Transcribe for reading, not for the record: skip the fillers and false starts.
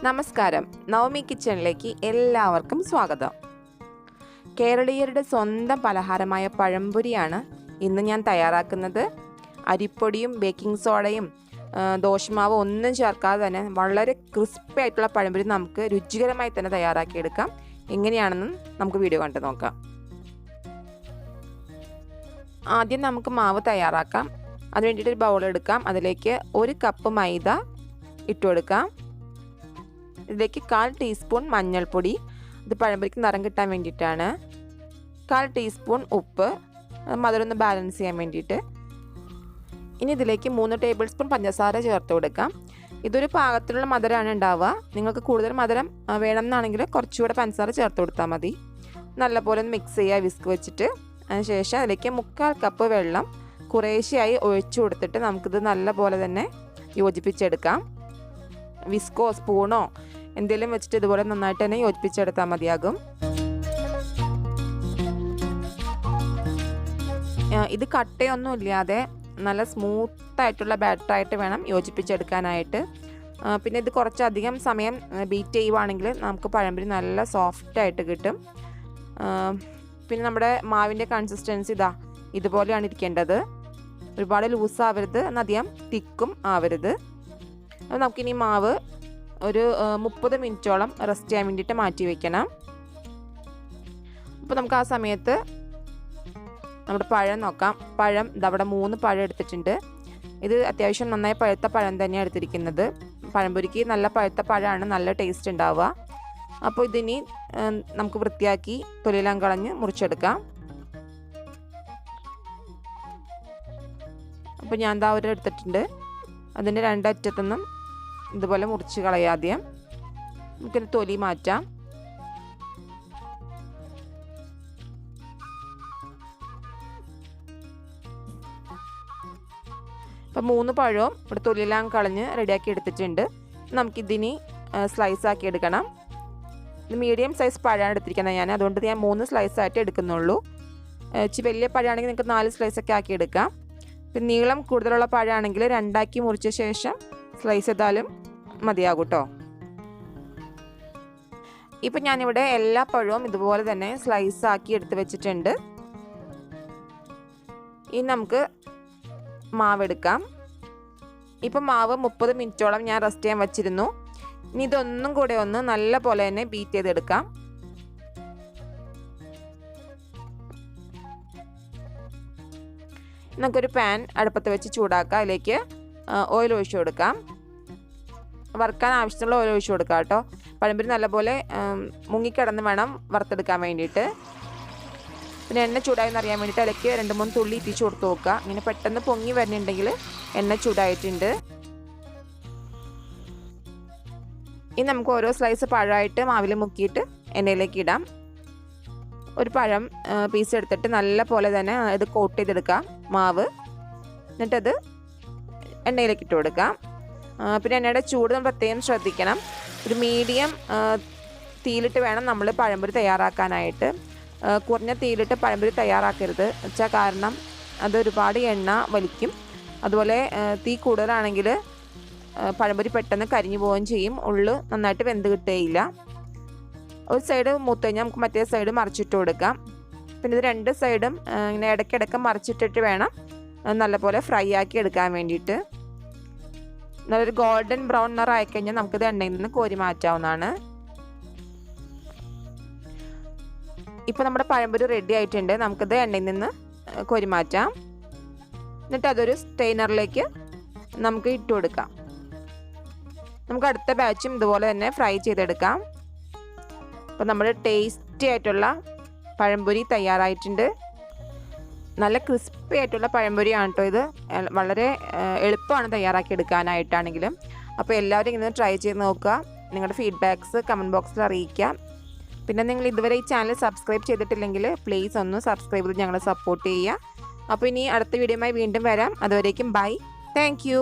നമസ്കാരം, നവമി കിച്ചണിലേക്ക് എല്ലാവർക്കും സ്വാഗതം. കേരളീയരുടെ സ്വന്തം പലഹാരമായ പഴംപൊരിയാണ് ഇന്ന് ഞാൻ തയ്യാറാക്കുന്നത്. അരിപ്പൊടിയും ബേക്കിംഗ് സോഡയും ദോശമാവ് ഒന്നും ചേർക്കാതെ തന്നെ വളരെ ക്രിസ്പി ആയിട്ടുള്ള പഴംപൊരി നമുക്ക് രുചികരമായി തന്നെ തയ്യാറാക്കിയെടുക്കാം. എങ്ങനെയാണെന്ന് നമുക്ക് വീഡിയോ കണ്ടു നോക്കാം. ആദ്യം നമുക്ക് മാവ് തയ്യാറാക്കാം. അതിന് വേണ്ടിയിട്ട് ഒരു ബൗൾ എടുക്കാം. അതിലേക്ക് 1 കപ്പ് മൈദ ഇട്ട് കൊടുക്കാം. ഇതിലേക്ക് 1/4 ടീസ്പൂൺ മഞ്ഞൾപ്പൊടി, ഇത് പഴംപൊരിക്ക് നിറം കിട്ടാൻ വേണ്ടിയിട്ടാണ്. 1/4 ടീസ്പൂൺ ഉപ്പ്, മധുരം ഒന്ന് ബാലൻസ് ചെയ്യാൻ വേണ്ടിയിട്ട്. ഇനി ഇതിലേക്ക് 3 ടേബിൾ സ്പൂൺ പഞ്ചസാര ചേർത്ത് കൊടുക്കാം. ഇതൊരു പാകത്തിലുള്ള മധുരമാണ് ഉണ്ടാവുക. നിങ്ങൾക്ക് കൂടുതൽ മധുരം വേണമെന്നാണെങ്കിൽ കുറച്ചുകൂടെ പഞ്ചസാര ചേർത്ത് കൊടുത്താൽ മതി. നല്ലപോലെ ഒന്ന് മിക്സ് ചെയ്യുക വിസ്ക് വെച്ചിട്ട്. അതിനുശേഷം അതിലേക്ക് 1/4 കപ്പ് വെള്ളം കുറേശ്ശെയായി ഒഴിച്ചു കൊടുത്തിട്ട് നമുക്കിത് നല്ലപോലെ തന്നെ യോജിപ്പിച്ചെടുക്കാം. വിസ്കോ സ്പൂണോ എന്തെങ്കിലും വെച്ചിട്ട് ഇതുപോലെ നന്നായിട്ട് തന്നെ യോജിപ്പിച്ചെടുത്താൽ മതിയാകും. ഇത് കട്ടയൊന്നും ഇല്ലാതെ നല്ല സ്മൂത്തായിട്ടുള്ള ബാറ്ററായിട്ട് വേണം യോജിപ്പിച്ചെടുക്കാനായിട്ട്. പിന്നെ ഇത് കുറച്ചധികം സമയം ബീറ്റ് ചെയ്യുവാണെങ്കിൽ നമുക്ക് പഴംപൊരി നല്ല സോഫ്റ്റായിട്ട് കിട്ടും. പിന്നെ നമ്മുടെ മാവിൻ്റെ കൺസിസ്റ്റൻസി ഇതുപോലെയാണ് ഇരിക്കേണ്ടത്. ഒരുപാട് ലൂസാവരുത്, എന്നധികം തിക്കും ആവരുത്. അപ്പോൾ നമുക്കിനി മാവ് ഒരു 30 മിനിറ്റോളം റെസ്റ്റ് ചെയ്യാൻ വേണ്ടിയിട്ട് മാറ്റി വയ്ക്കണം. അപ്പോൾ നമുക്ക് ആ സമയത്ത് നമ്മുടെ പഴം നോക്കാം. പഴം അവിടെ 3 പഴം എടുത്തിട്ടുണ്ട്. ഇത് അത്യാവശ്യം നന്നായി പഴുത്ത പഴം തന്നെയാണ് എടുത്തിരിക്കുന്നത്. പഴംപൊരിക്ക് നല്ല പഴുത്ത പഴമാണ് നല്ല ടേസ്റ്റ് ഉണ്ടാവുക. അപ്പോൾ ഇതിനി നമുക്ക് വൃത്തിയാക്കി തൊലിയെല്ലാം കളഞ്ഞ് മുറിച്ചെടുക്കാം. അപ്പോൾ ഞാൻ ഒരു എടുത്തിട്ടുണ്ട്. അതിൻ്റെ 2 അറ്റത്തുനിന്നും ഇതുപോലെ മുറിച്ച് കളയാദ്യം. നമുക്കിത് തൊലി മാറ്റാം. അപ്പം 3 പഴവും ഇവിടെ തൊലിയെല്ലാം കളഞ്ഞ് റെഡിയാക്കി എടുത്തിട്ടുണ്ട്. നമുക്കിതിനി സ്ലൈസ് ആക്കി എടുക്കണം. ഇത് മീഡിയം സൈസ് പഴമാണ് എടുത്തിരിക്കുന്നത് ഞാൻ, അതുകൊണ്ട് ഞാൻ 3 സ്ലൈസായിട്ട് എടുക്കുന്നുള്ളൂ. ഇച്ചിരി വലിയ പഴമാണെങ്കിൽ നിങ്ങൾക്ക് 4 സ്ലൈസൊക്കെ ആക്കി എടുക്കാം. പിന്നെ നീളം കൂടുതലുള്ള പഴമാണെങ്കിൽ 2 മുറിച്ച ശേഷം സ്ലൈസ് ചെയ്താലും മതിയാകും കേട്ടോ. ഇപ്പം ഞാനിവിടെ എല്ലാ പഴവും ഇതുപോലെ തന്നെ സ്ലൈസ് ആക്കി എടുത്ത് വെച്ചിട്ടുണ്ട്. ഇനി നമുക്ക് മാവെടുക്കാം. ഇപ്പം മാവ് 30 മിനിറ്റോളം ഞാൻ റെസ്റ്റ് ചെയ്യാൻ വച്ചിരുന്നു. ഇനി ഇതൊന്നും കൂടെ ഒന്ന് നല്ല പോലെ തന്നെ ബീറ്റ് ചെയ്തെടുക്കാം. നമുക്കൊരു പാൻ അടുപ്പത്ത് വെച്ച് ചൂടാക്കാം. അതിലേക്ക് ഓയിൽ ഒഴിച്ചു കൊടുക്കാം. വറുക്കാൻ ആവശ്യമുള്ള ഓയിൽ ഒഴിച്ചു കൊടുക്കാം കേട്ടോ. പഴംപൊരി നല്ലപോലെ മുങ്ങിക്കിടന്ന് വേണം വറുത്തെടുക്കാൻ വേണ്ടിയിട്ട്. പിന്നെ എണ്ണ ചൂടായെന്ന് അറിയാൻ വേണ്ടിയിട്ട് അതിലേക്ക് 2-3 തുള്ളി ഇട്ടിച്ച് കൊടുത്ത് നോക്കുക. ഇങ്ങനെ പെട്ടെന്ന് പൊങ്ങി വരുന്നുണ്ടെങ്കിൽ എണ്ണ ചൂടായിട്ടുണ്ട്. ഇനി നമുക്ക് ഓരോ സ്ലൈസ് പഴമായിട്ട് മാവിൽ മുക്കിയിട്ട് എണ്ണയിലേക്ക് ഇടാം. ഒരു പഴം പീസ് എടുത്തിട്ട് നല്ല പോലെ തന്നെ ഇത് കോട്ട് ചെയ്തെടുക്കാം മാവ്. എന്നിട്ടത് എണ്ണയിലേക്ക് ഇട്ട് കൊടുക്കാം. പിന്നെ എണ്ണയുടെ ചൂട് നമ്മൾ പ്രത്യേകം ശ്രദ്ധിക്കണം. ഒരു മീഡിയം തീയിലിട്ട് വേണം നമ്മൾ പഴംപൊരി തയ്യാറാക്കാനായിട്ട്. കുറഞ്ഞ തീയിലിട്ട് പഴംപൊരി തയ്യാറാക്കരുത് വെച്ചാൽ, കാരണം അത് ഒരുപാട് എണ്ണ വലിക്കും. അതുപോലെ തീ കൂടുതലാണെങ്കിൽ പഴംപൊരി പെട്ടെന്ന് കരിഞ്ഞു പോവുകയും ചെയ്യും. ഉള്ളു നന്നായിട്ട് വെന്ത് കിട്ടുകയില്ല. ഒരു സൈഡ് മൂത്ത് കഴിഞ്ഞാൽ നമുക്ക് മറ്റേ സൈഡ് മറിച്ചിട്ട് കൊടുക്കാം. പിന്നെ ഇത് 2 സൈഡും ഇങ്ങനെ ഇടയ്ക്കിടയ്ക്ക് മറിച്ചിട്ടിട്ട് വേണം നല്ലപോലെ ഫ്രൈ ആക്കി എടുക്കാൻ വേണ്ടിയിട്ട്. നല്ലൊരു ഗോൾഡൻ ബ്രൗൺ നിറം ആയിക്കഴിഞ്ഞാൽ നമുക്കിത് എണ്ണയിൽ നിന്ന് കോരി മാറ്റാവുന്നതാണ്. ഇപ്പോൾ നമ്മുടെ പഴംപൊരി റെഡി ആയിട്ടുണ്ട്. നമുക്കിത് എണ്ണയിൽ നിന്ന് കോരി മാറ്റാം. എന്നിട്ട് അതൊരു സ്റ്റെയിനറിലേക്ക് നമുക്ക് ഇട്ട് കൊടുക്കാം. നമുക്ക് അടുത്ത ബാച്ചും ഇതുപോലെ തന്നെ ഫ്രൈ ചെയ്തെടുക്കാം. അപ്പോൾ നമ്മുടെ ടേസ്റ്റി ആയിട്ടുള്ള പഴംപൊരി തയ്യാറായിട്ടുണ്ട്. നല്ല ക്രിസ്പി ആയിട്ടുള്ള പഴംപൊരിയാണ് കേട്ടോ ഇത്. വളരെ എളുപ്പമാണ് തയ്യാറാക്കി എടുക്കാനായിട്ടാണെങ്കിലും. അപ്പോൾ എല്ലാവരും ഇങ്ങനെ ട്രൈ ചെയ്ത് നോക്കുക. നിങ്ങളുടെ ഫീഡ്ബാക്ക്സ് കമൻറ്റ് ബോക്സിൽ അറിയിക്കാം. പിന്നെ നിങ്ങൾ ഇതുവരെ ഈ ചാനൽ സബ്സ്ക്രൈബ് ചെയ്തിട്ടില്ലെങ്കിൽ പ്ലീസ് ഒന്ന് സബ്സ്ക്രൈബ് ചെയ്ത് ഞങ്ങളെ സപ്പോർട്ട് ചെയ്യുക. അപ്പോൾ ഇനി അടുത്ത വീഡിയോയുമായി വീണ്ടും വരാം. അതുവരേക്കും ബൈ. Thank you.